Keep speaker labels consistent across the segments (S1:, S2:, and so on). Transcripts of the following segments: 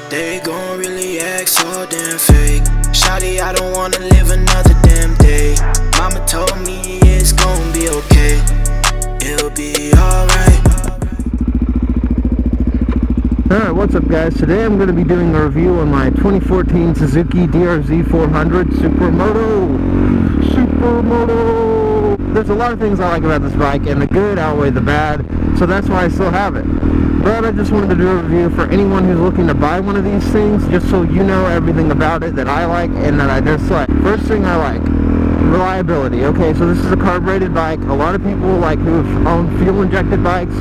S1: They gon' really act so damn fake. Shawty, I don't wanna live another damn day. Mama told me it's gon' be okay. It'll be alright.
S2: Alright, what's up guys? Today I'm going to be doing a review on my 2014 Suzuki DRZ400 Supermoto. There's a lot of things I like about this bike, and the good outweigh the bad, so that's why I still have it. But I just wanted to do a review for anyone who's looking to buy one of these things, just so you know everything about it that I like and that I dislike. First thing I like, reliability. Okay, so this is a carbureted bike. A lot of people who've owned fuel-injected bikes,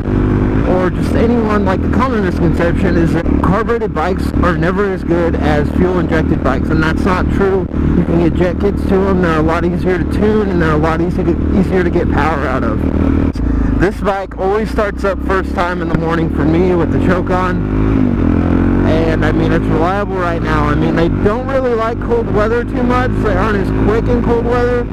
S2: or just anyone, the common misconception is that carbureted bikes are never as good as fuel-injected bikes, and that's not true. You can get jet kits to them, they're a lot easier to tune, and they're a lot easier to get power out of. This bike always starts up first time in the morning for me with the choke on, and I mean, it's reliable right now. I mean, they don't really like cold weather too much, they aren't as quick in cold weather,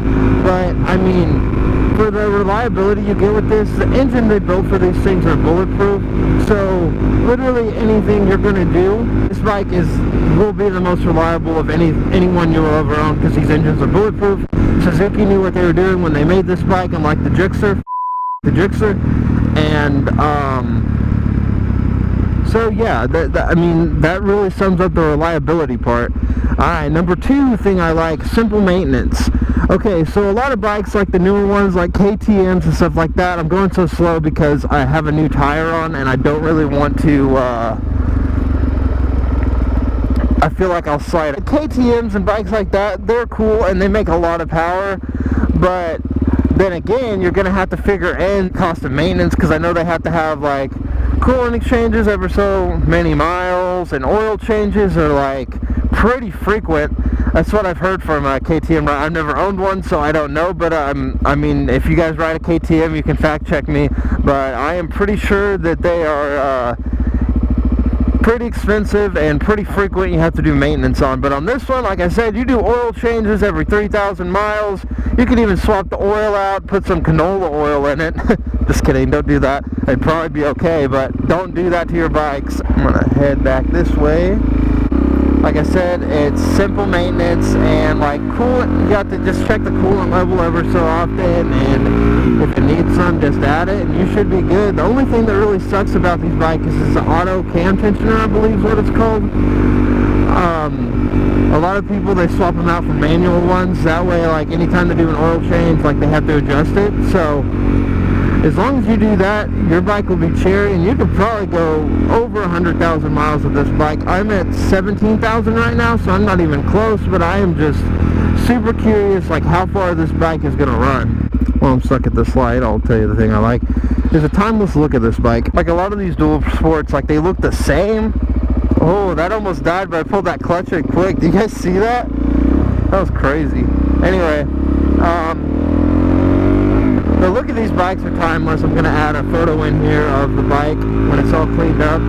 S2: but I mean, for the reliability you get with this, the engine they built for these things are bulletproof, so literally anything you're going to do, this bike will be the most reliable of anyone you will ever own, because these engines are bulletproof. Suzuki knew what they were doing when they made this bike, unlike the Gixxer, and so yeah, I mean, that really sums up the reliability part. Alright, number two thing I like, simple maintenance. Okay, so a lot of bikes, like the newer ones, like KTMs and stuff like that, I'm going so slow because I have a new tire on and I don't really want to, I feel like I'll slide it. KTMs and bikes like that, they're cool and they make a lot of power, but then again, you're going to have to figure in cost of maintenance, because I know they have to have coolant exchanges every so many miles, and oil changes are pretty frequent. That's what I've heard from KTM. I've never owned one, so I don't know, but I mean, if you guys ride a KTM, you can fact check me, but I am pretty sure that they are pretty expensive and pretty frequent. You have to do maintenance on. But on this one, like I said, you do oil changes every 3,000 miles. You can even swap the oil out, put some canola oil in it. Just kidding, don't do that. It'd probably be okay, but don't do that to your bikes. I'm gonna head back this way. Like I said, it's simple maintenance, and coolant, you have to just check the coolant level ever so often, and if it needs some, just add it, and you should be good. The only thing that really sucks about these bikes is the auto cam tensioner, I believe is what it's called. A lot of people, they swap them out for manual ones. That way, anytime they do an oil change, they have to adjust it. So as long as you do that, your bike will be cherry, and you could probably go over 100,000 miles with this bike. I'm at 17,000 right now, so I'm not even close, but I am just super curious how far this bike is going to run. While I'm stuck at this light, I'll tell you the thing I like. There's a timeless look at this bike. A lot of these dual sports, they look the same. Oh, that almost died, but I pulled that clutch in quick. Do you guys see that? That was crazy. Anyway, the look of these bikes are timeless. I'm going to add a photo in here of the bike when it's all cleaned up.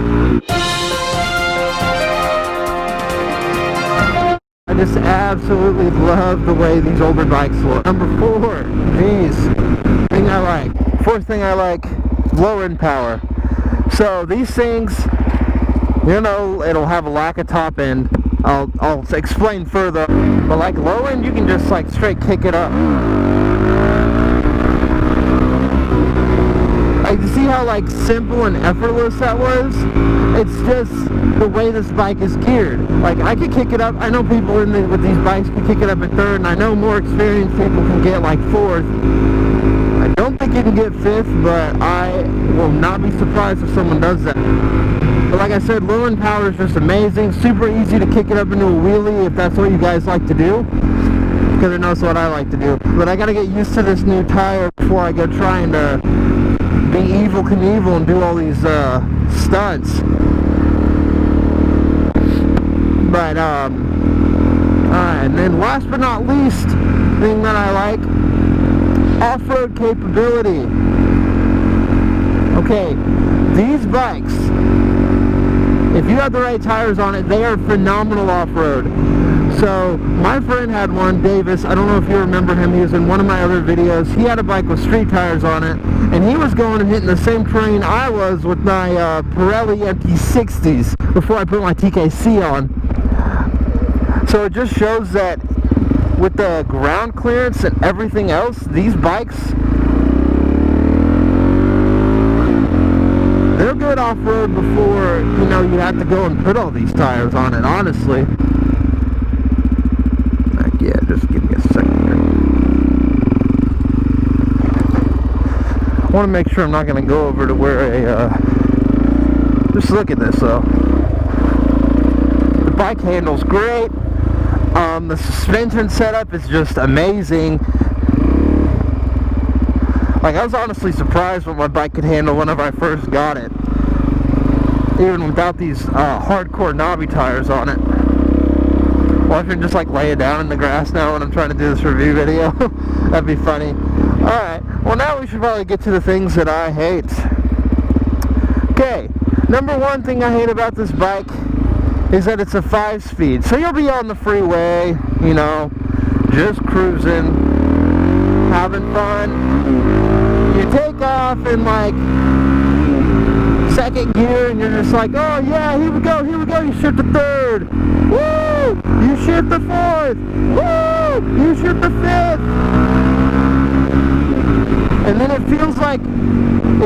S2: I just absolutely love the way these older bikes look. Number 4, geez, thing I like. Fourth thing I like, low end power. So these things, it'll have a lack of top end. I'll explain further. But low end, you can just straight kick it up. You see how simple and effortless that was? It's just the way this bike is geared. I could kick it up. I know people with these bikes can kick it up at third, and I know more experienced people can get fourth. I don't think you can get fifth, but I will not be surprised if someone does that. But like I said, low end power is just amazing. Super easy to kick it up into a wheelie if that's what you guys like to do, because I know it's what I like to do. But I gotta get used to this new tire before I go trying to be Evel Knievel and do all these stunts. But alright, and then last but not least thing that I like, off-road capability. Okay, these bikes, if you have the right tires on it, they are phenomenal off-road. So my friend had one, Davis. I don't know if you remember him. He was in one of my other videos. He had a bike with street tires on it, and he was going and hitting the same terrain I was with my Pirelli MT60s before I put my TKC on. So it just shows that with the ground clearance and everything else, these bikes, they're good off-road before, you know, you have to go and put all these tires on it, honestly. Like, yeah, just give me a second here. I want to make sure I'm not going to go over to where just look at this, though. The bike handles great. The suspension setup is just amazing. Like, I was honestly surprised what my bike could handle whenever I first got it, even without these hardcore knobby tires on it. Well, I can just like lay it down in the grass now when I'm trying to do this review video. That'd be funny. Alright, well now we should probably get to the things that I hate. Okay, number one thing I hate about this bike is that it's a 5-speed. So you'll be on the freeway, you know, just cruising, having fun. You take off in like second gear and you're just like, oh yeah, here we go, you shift the third, woo, you shift the fourth, woo, you shift the fifth, and then it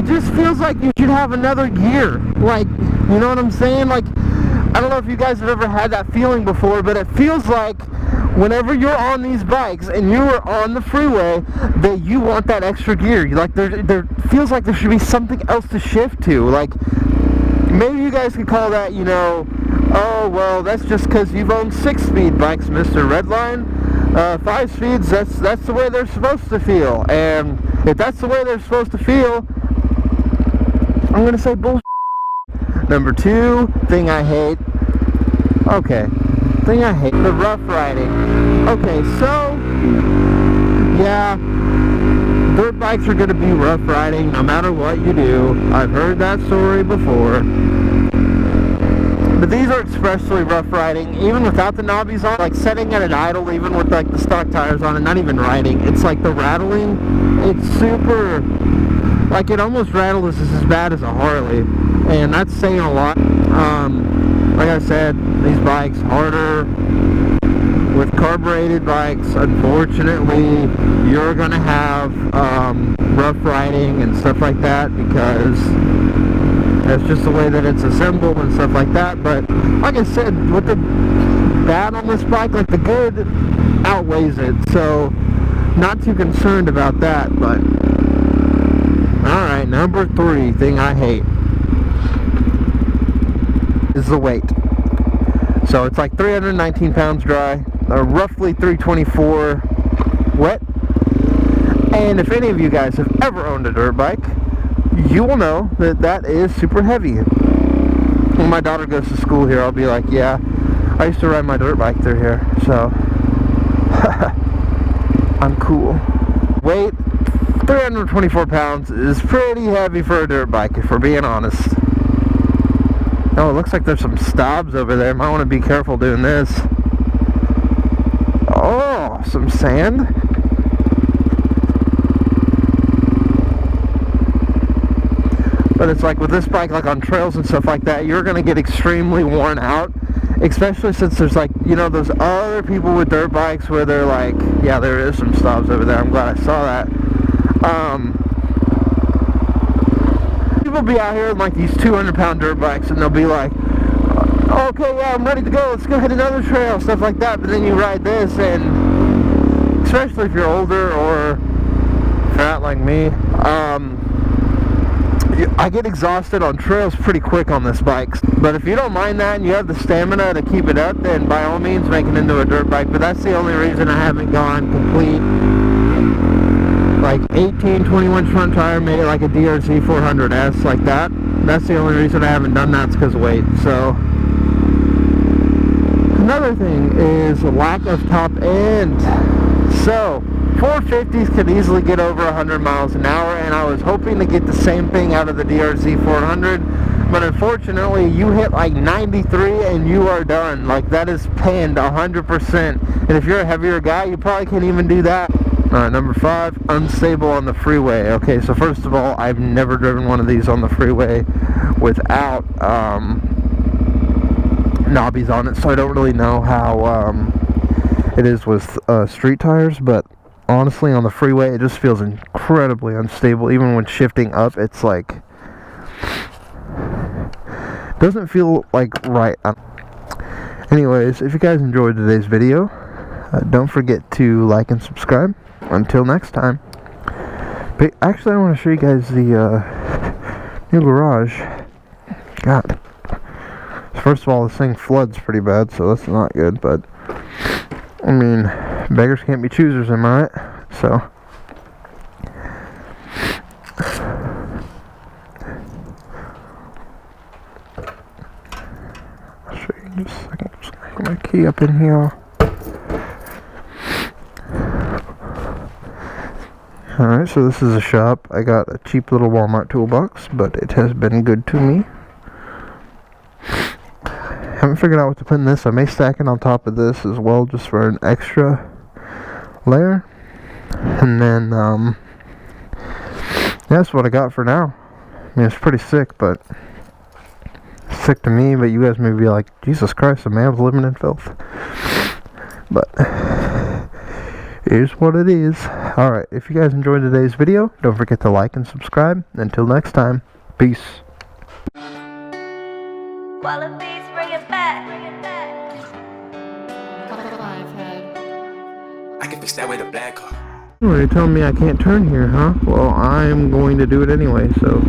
S2: just feels like you should have another gear, like, you know what I'm saying? Like, I don't know if you guys have ever had that feeling before, but it feels like whenever you're on these bikes and you are on the freeway, that you want that extra gear. Like, there feels like there should be something else to shift to. Like, maybe you guys could call that, you know, oh, well, that's just because you've owned 6-speed bikes, Mr. Redline. 5 speeds, that's the way they're supposed to feel. And if that's the way they're supposed to feel, I'm going to say bullshit. Number two thing I hate. Okay. Thing I hate, the rough riding. Okay, so yeah, dirt bikes are going to be rough riding no matter what you do. I've heard that story before. But these are expressly rough riding, even without the knobbies on. Like setting at an idle, even with like the stock tires on, and not even riding. It's like the rattling. It's super. Like, it almost rattles as bad as a Harley, and that's saying a lot. Like I said, these bikes harder. With carbureted bikes, unfortunately, you're gonna have rough riding and stuff like that, because that's just the way that it's assembled and stuff like that. But like I said, with the bad on this bike, like, the good outweighs it, so not too concerned about that. But alright, number three thing I hate is the weight. So it's like 319 pounds dry, or roughly 324 wet. And if any of you guys have ever owned a dirt bike, you will know that that is super heavy. When my daughter goes to school here, I'll be like, yeah, I used to ride my dirt bike through here, so I'm cool. Weight, 324 pounds is pretty heavy for a dirt bike, if we're being honest. Oh, it looks like there's some stobs over there. Might want to be careful doing this. Oh, some sand. But it's like with this bike, like on trails and stuff like that, you're going to get extremely worn out. Especially since there's like, you know, those other people with dirt bikes where they're like, yeah, there is some stobs over there. I'm glad I saw that. People be out here with like these 200-pound dirt bikes, and they'll be like, okay, yeah, I'm ready to go, let's go hit another trail, stuff like that. But then you ride this, and especially if you're older or fat like me, I get exhausted on trails pretty quick on this bike. But if you don't mind that and you have the stamina to keep it up, then by all means make it into a dirt bike. But that's the only reason I haven't gone complete like 18, 21 front tire, made it like a DRZ400S like that. That's the only reason I haven't done that, is because of weight. So another thing is a lack of top end. So 450s could easily get over 100 miles an hour, and I was hoping to get the same thing out of the DRZ400, But unfortunately, you hit like 93 and you are done. Like, that is pinned 100%. And if you're a heavier guy, you probably can't even do that. Alright, number 5, unstable on the freeway. Okay, so first of all, I've never driven one of these on the freeway without knobbies on it, so I don't really know how it is with street tires, but honestly, on the freeway, it just feels incredibly unstable. Even when shifting up, it's like, doesn't feel like right. Anyways, if you guys enjoyed today's video, don't forget to like and subscribe. Until next time. But actually, I want to show you guys the new garage. God. First of all, this thing floods pretty bad, so that's not good, but I mean, beggars can't be choosers, am I right? So I'll show you in just a second. I'm just gonna get my key up in here. Alright, so this is a shop. I got a cheap little Walmart toolbox, but it has been good to me. Haven't figured out what to put in this. I may stack it on top of this as well, just for an extra layer. And then, that's what I got for now. I mean, it's pretty sick, but sick to me, but you guys may be like, Jesus Christ, a man's living in filth. But it is what it is. Alright, if you guys enjoyed today's video, don't forget to like and subscribe. Until next time, peace.
S3: Wallabies, bring it back.
S1: I can fix that with a black car.
S2: Well, you're telling me I can't turn here, huh? Well, I'm going to do it anyway, so